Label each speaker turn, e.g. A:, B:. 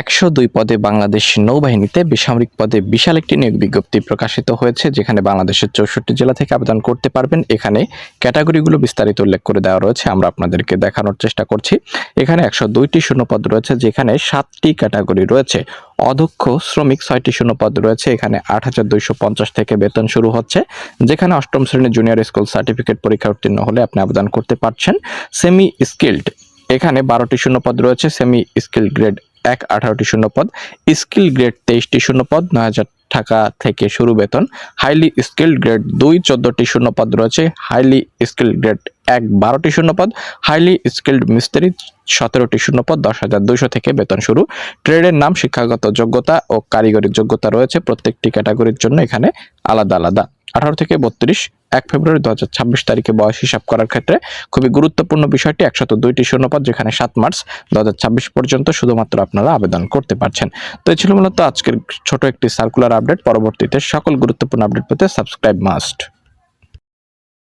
A: 102 পদে বাংলাদেশ নৌবাহিনীতে বেসামরিক পদে বিশাল একটি নিয়োগ বিজ্ঞপ্তি প্রকাশিত হয়েছে, যেখানে বাংলাদেশের 64 জেলা থেকে আবেদন করতে পারবেন। এখানে ক্যাটাগরিগুলো বিস্তারিত উল্লেখ করে দেওয়া রয়েছে, আমরা আপনাদেরকে দেখানোর চেষ্টা করছি। এখানে 102টি শূন্যপদ রয়েছে, যেখানে 7টি ক্যাটাগরি রয়েছে। অধ্যক্ষ শ্রমিক 6টি শূন্যপদ রয়েছে, এখানে 8,250 থেকে বেতন শুরু হচ্ছে, যেখানে 8ম শ্রেণীর জুনিয়র স্কুল সার্টিফিকেট পরীক্ষা উত্তীর্ণ হলে আপনি আবেদন করতে পারছেন। সেমি স্কিল্ড এখানে 12টি শূন্যপদ রয়েছে। সেমি স্কিল্ড গ্রেড 1 18টি শূন্যপদ, স্কিল গ্রেড 23টি শূন্যপদ, 9,000 টাকা থেকে শুরু বেতন। হাইলি স্কিল্ড গ্রেড 2 14টি শূন্যপদ রয়েছে। হাইলি স্কিল্ড গ্রেড 1 12টি শূন্যপদ, হাইলি স্কিল্ড মিস্ত্রি 17টি শূন্যপদ, 10,200 থেকে বেতন শুরু। ট্রেডের নাম, শিক্ষাগত যোগ্যতা ও কারিগরি যোগ্যতা রয়েছে প্রত্যেকটি ক্যাটাগরির জন্য এখানে আলাদা আলাদা। 18 থেকে 32 1 ফেব্রুয়ারি 2026 তারিখে বয়স হিসাব করার ক্ষেত্রে খুবই গুরুত্বপূর্ণ বিষয়টি 102টি শূন্যপদ, যেখানে 7 মার্চ 2026 পর্যন্ত শুধুমাত্র আপনারা আবেদন করতে পারছেন। তো এই ছিল মূলত আজকের ছোট একটি সার্কুলার আপডেট। পরবর্তীতে সকল গুরুত্বপূর্ণ আপডেট পেতে সাবস্ক্রাইব মাস্ট।